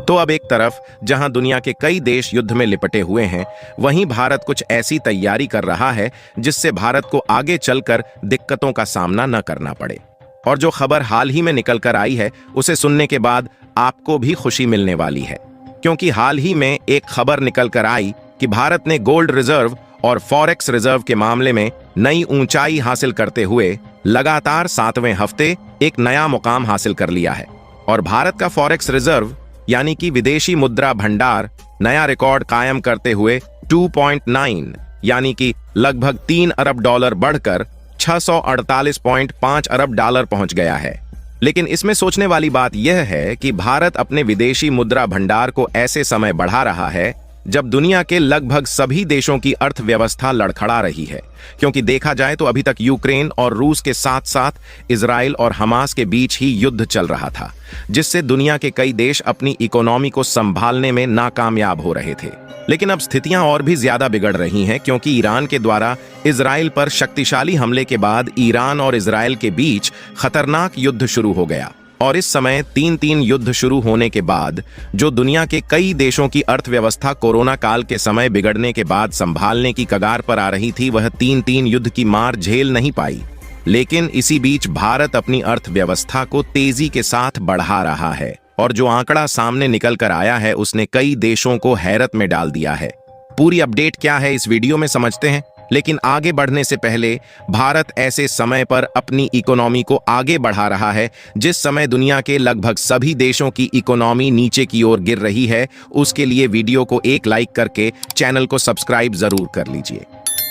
तो अब एक तरफ जहां दुनिया के कई देश युद्ध में लिपटे हुए हैं, वहीं भारत कुछ ऐसी तैयारी कर रहा है जिससे भारत को आगे चलकर दिक्कतों का सामना न करना पड़े। और जो खबर हाल ही में निकल कर आई है, उसे सुनने के बाद आपको भी खुशी मिलने वाली है, क्योंकि हाल ही में एक खबर निकल कर आई कि भारत ने गोल्ड रिजर्व और फॉरेक्स रिजर्व के मामले में नई ऊंचाई हासिल करते हुए लगातार 7वें हफ्ते एक नया मुकाम हासिल कर लिया है। और भारत का फॉरेक्स रिजर्व यानी कि विदेशी मुद्रा भंडार नया रिकॉर्ड कायम करते हुए 2.9 यानी कि लगभग 3 अरब डॉलर बढ़कर 648.5 अरब डॉलर पहुंच गया है। लेकिन इसमें सोचने वाली बात यह है कि भारत अपने विदेशी मुद्रा भंडार को ऐसे समय बढ़ा रहा है जब दुनिया के लगभग सभी देशों की अर्थव्यवस्था लड़खड़ा रही है, क्योंकि देखा जाए तो अभी तक यूक्रेन और रूस के साथ साथ इजराइल और हमास के बीच ही युद्ध चल रहा था, जिससे दुनिया के कई देश अपनी इकोनॉमी को संभालने में नाकामयाब हो रहे थे। लेकिन अब स्थितियां और भी ज्यादा बिगड़ रही हैं, क्योंकि ईरान के द्वारा इजराइल पर शक्तिशाली हमले के बाद ईरान और इजराइल के बीच खतरनाक युद्ध शुरू हो गया। और इस समय 3-3 युद्ध शुरू होने के बाद जो दुनिया के कई देशों की अर्थव्यवस्था कोरोना काल के समय बिगड़ने के बाद संभालने की कगार पर आ रही थी, वह 3-3 युद्ध की मार झेल नहीं पाई। लेकिन इसी बीच भारत अपनी अर्थव्यवस्था को तेजी के साथ बढ़ा रहा है, और जो आंकड़ा सामने निकल कर आया है उसने कई देशों को हैरत में डाल दिया है। पूरी अपडेट क्या है इस वीडियो में समझते हैं, लेकिन आगे बढ़ने से पहले भारत ऐसे समय पर अपनी इकोनॉमी को आगे बढ़ा रहा है जिस समय दुनिया के लगभग सभी देशों की इकोनॉमी नीचे की ओर गिर रही है। उसके लिए वीडियो को एक लाइक करके चैनल को सब्सक्राइब जरूर कर लीजिए,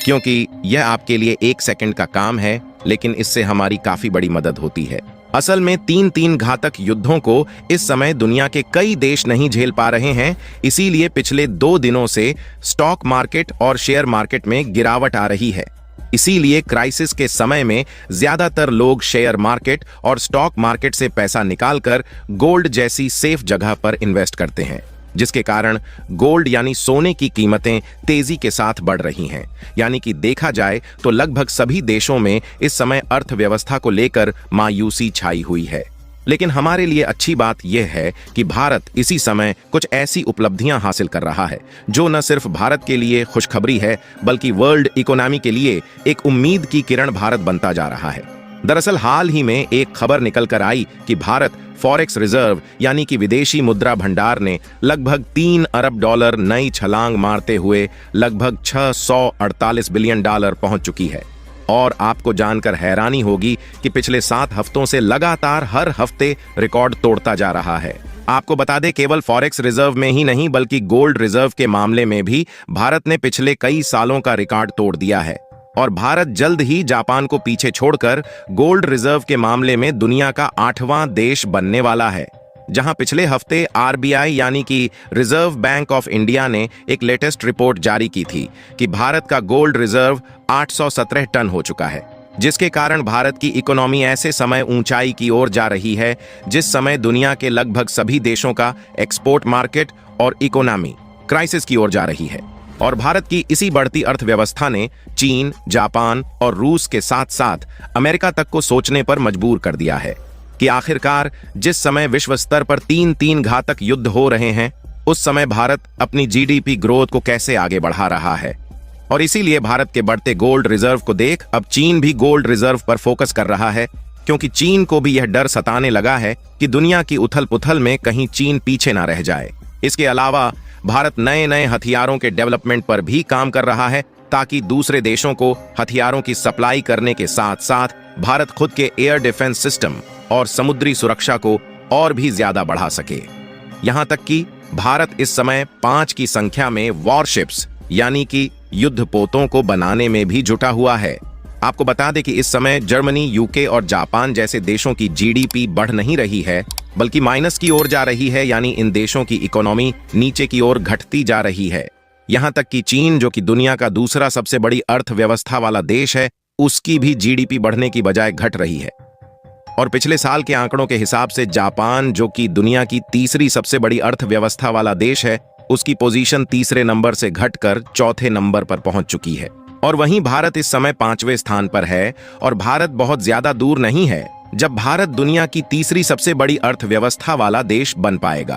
क्योंकि यह आपके लिए 1 सेकंड का काम है, लेकिन इससे हमारी काफी बड़ी मदद होती है। असल में 3-3 घातक युद्धों को इस समय दुनिया के कई देश नहीं झेल पा रहे हैं, इसीलिए पिछले 2 दिनों से स्टॉक मार्केट और शेयर मार्केट में गिरावट आ रही है। इसीलिए क्राइसिस के समय में ज्यादातर लोग शेयर मार्केट और स्टॉक मार्केट से पैसा निकालकर गोल्ड जैसी सेफ जगह पर इन्वेस्ट करते हैं, जिसके कारण गोल्ड यानी सोने की कीमतें तेजी के साथ बढ़ रही हैं। यानी कि देखा जाए तो लगभग सभी देशों में इस समय अर्थव्यवस्था को लेकर मायूसी छाई हुई है। लेकिन हमारे लिए अच्छी बात यह है कि भारत इसी समय कुछ ऐसी उपलब्धियां हासिल कर रहा है जो न सिर्फ भारत के लिए खुशखबरी है, बल्कि वर्ल्ड इकोनॉमी के लिए एक उम्मीद की किरण भारत बनता जा रहा है। दरअसल हाल ही में एक खबर निकल कर आई कि भारत फॉरेक्स रिजर्व यानी कि विदेशी मुद्रा भंडार ने लगभग 3 अरब डॉलर नई छलांग मारते हुए लगभग 648 बिलियन डॉलर पहुंच चुकी है। और आपको जानकर हैरानी होगी कि पिछले 7 हफ्तों से लगातार हर हफ्ते रिकॉर्ड तोड़ता जा रहा है। आपको बता दें, केवल फॉरेक्स रिजर्व में ही नहीं बल्कि गोल्ड रिजर्व के मामले में भी भारत ने पिछले कई सालों का रिकॉर्ड तोड़ दिया है। और भारत जल्द ही जापान को पीछे छोड़कर गोल्ड रिजर्व के मामले में दुनिया का 8वां देश बनने वाला है, जहां पिछले हफ्ते आरबीआई यानी कि रिजर्व बैंक ऑफ इंडिया ने एक लेटेस्ट रिपोर्ट जारी की थी कि भारत का गोल्ड रिजर्व 817 टन हो चुका है, जिसके कारण भारत की इकोनॉमी ऐसे समय ऊंचाई की ओर जा रही है जिस समय दुनिया के लगभग सभी देशों का एक्सपोर्ट मार्केट और इकोनॉमी क्राइसिस की ओर जा रही है। और भारत की इसी बढ़ती अर्थव्यवस्था ने चीन, जापान और रूस के साथ साथ अमेरिका तक को सोचने पर मजबूर कर दिया है कि आखिरकार जिस समय विश्व स्तर पर 3-3 घातक युद्ध हो रहे हैं, उस समय भारत अपनी जीडीपी ग्रोथ को कैसे आगे बढ़ा रहा है। और इसीलिए भारत के बढ़ते गोल्ड रिजर्व को देख अब चीन भी गोल्ड रिजर्व पर फोकस कर रहा है, क्योंकि चीन को भी यह डर सताने लगा है कि दुनिया की उथल पुथल में कहीं चीन पीछे ना रह जाए। इसके अलावा भारत नए नए हथियारों के डेवलपमेंट पर भी काम कर रहा है, ताकि दूसरे देशों को हथियारों की सप्लाई करने के साथ साथ भारत खुद के एयर डिफेंस सिस्टम और समुद्री सुरक्षा को और भी ज्यादा बढ़ा सके। यहां तक कि भारत इस समय 5 की संख्या में वॉरशिप्स यानी कि युद्धपोतों को बनाने में भी जुटा हुआ है। आपको बता दें कि इस समय जर्मनी, यूके और जापान जैसे देशों की जीडीपी बढ़ नहीं रही है, बल्कि माइनस की ओर जा रही है, यानी इन देशों की इकोनॉमी नीचे की ओर घटती जा रही है। यहां तक कि चीन, जो कि दुनिया का दूसरा सबसे बड़ी अर्थव्यवस्था वाला देश है, उसकी भी जीडीपी बढ़ने की बजाय घट रही है। और पिछले साल के आंकड़ों के हिसाब से जापान, जो कि दुनिया की तीसरी सबसे बड़ी अर्थव्यवस्था वाला देश है, उसकी पोजीशन तीसरे नंबर से घटकर चौथे नंबर पर पहुंच चुकी है। और वहीं भारत इस समय 5वें स्थान पर है, और भारत बहुत ज्यादा दूर नहीं है जब भारत दुनिया की तीसरी सबसे बड़ी अर्थव्यवस्था वाला देश बन पाएगा।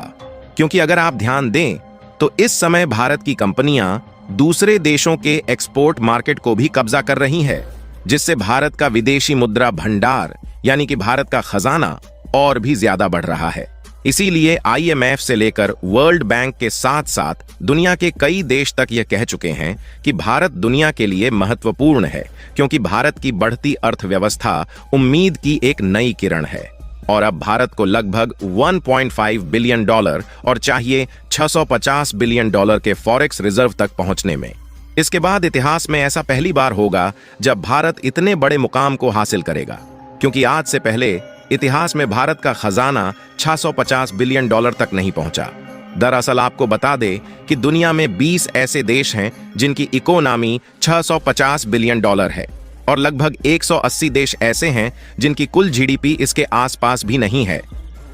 क्योंकि अगर आप ध्यान दें तो इस समय भारत की कंपनियां दूसरे देशों के एक्सपोर्ट मार्केट को भी कब्जा कर रही है, जिससे भारत का विदेशी मुद्रा भंडार यानी कि भारत का खजाना और भी ज्यादा बढ़ रहा है। इसीलिए IMF से लेकर वर्ल्ड बैंक के साथ साथ दुनिया के कई देश तक यह कह चुके हैं कि भारत दुनिया के लिए महत्वपूर्ण है, क्योंकि भारत की बढ़ती अर्थव्यवस्था उम्मीद की एक नई किरण है और अब भारत को लगभग 1.5 बिलियन डॉलर और चाहिए 650 बिलियन डॉलर के फॉरेक्स रिजर्व तक पहुंचने में। इसके बाद इतिहास में ऐसा पहली बार होगा जब भारत इतने बड़े मुकाम को हासिल करेगा, क्योंकि आज से पहले इतिहास में भारत का खजाना 650 बिलियन डॉलर तक नहीं पहुंचा। दरअसल आपको बता दें कि दुनिया में 20 ऐसे देश हैं जिनकी इकोनॉमी 650 बिलियन डॉलर है और लगभग 180 देश ऐसे हैं जिनकी कुल GDP इसके आसपास भी नहीं है।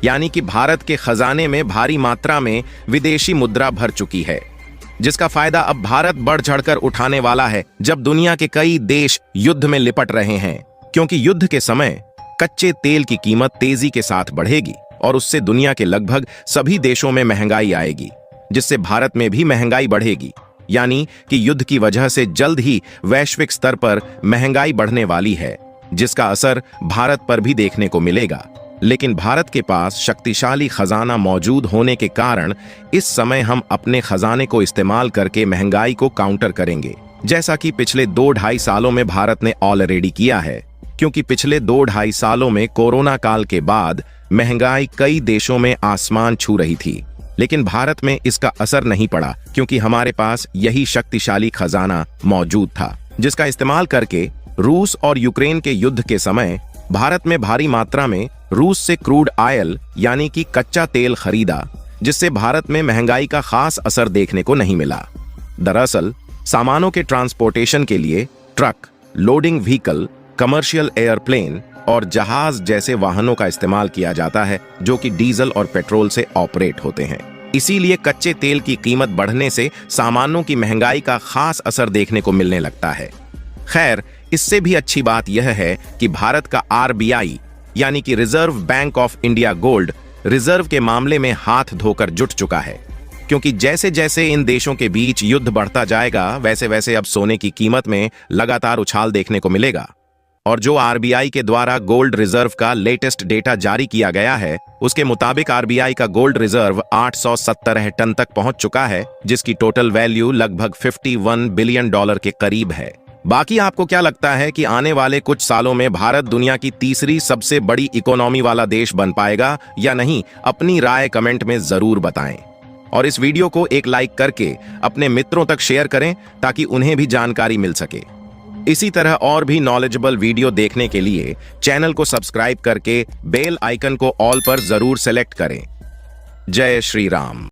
यानी कि भारत के खजाने में भारी मात्रा में विदेशी मुद्रा भर चुकी है, जिसका फायदा अब भारत बढ़ चढ़कर उठाने वाला है जब दुनिया के कई देश युद्ध में लिपट रहे हैं। क्योंकि युद्ध के समय कच्चे तेल की कीमत तेजी के साथ बढ़ेगी और उससे दुनिया के लगभग सभी देशों में महंगाई आएगी, जिससे भारत में भी महंगाई बढ़ेगी। यानी कि युद्ध की वजह से जल्द ही वैश्विक स्तर पर महंगाई बढ़ने वाली है, जिसका असर भारत पर भी देखने को मिलेगा। लेकिन भारत के पास शक्तिशाली खजाना मौजूद होने के कारण इस समय हम अपने खजाने को इस्तेमाल करके महंगाई को काउंटर करेंगे, जैसा कि पिछले 2-2.5 सालों में भारत ने ऑलरेडी किया है। क्योंकि पिछले 2-2.5 सालों में कोरोना काल के बाद महंगाई कई देशों में आसमान छू रही थी, लेकिन भारत में इसका असर नहीं पड़ा, क्योंकि हमारे पास यही शक्तिशाली खजाना मौजूद था, जिसका इस्तेमाल करके रूस और यूक्रेन के युद्ध के समय भारत में भारी मात्रा में रूस से क्रूड ऑयल यानी कि कच्चा तेल खरीदा, जिससे भारत में महंगाई का खास असर देखने को नहीं मिला। दरअसल सामानों के ट्रांसपोर्टेशन के लिए truck, loading vehicle, commercial airplane और जहाज जैसे वाहनों का इस्तेमाल किया जाता है, जो कि डीजल और पेट्रोल से ऑपरेट होते हैं। इसीलिए कच्चे तेल की कीमत बढ़ने से सामानों की महंगाई का खास असर देखने को मिलने लगता है। खैर, इससे भी अच्छी बात यह है कि भारत का RBI यानी कि reserve bank of India gold reserve के मामले में हाथ धोकर जुट चुका है, क्योंकि जैसे जैसे इन देशों के बीच युद्ध बढ़ता जाएगा, वैसे वैसे अब सोने की कीमत में लगातार उछाल देखने को मिलेगा। और जो RBI के द्वारा गोल्ड रिजर्व का लेटेस्ट डेटा जारी किया गया है, उसके मुताबिक RBI का गोल्ड रिजर्व 817 टन तक पहुंच चुका है, जिसकी टोटल वैल्यू लगभग 51 बिलियन डॉलर के करीब है। बाकी आपको क्या लगता है कि आने वाले कुछ सालों में भारत दुनिया की तीसरी सबसे बड़ी इकोनॉमी वाला देश बन पाएगा या नहीं? अपनी राय कमेंट में जरूर बताएं और इस वीडियो को एक लाइक करके अपने मित्रों तक शेयर करें ताकि उन्हें भी जानकारी मिल सके। इसी तरह और भी नॉलेजेबल वीडियो देखने के लिए चैनल को सब्सक्राइब करके बेल आइकन को ऑल पर जरूर सेलेक्ट करें। जय श्री राम।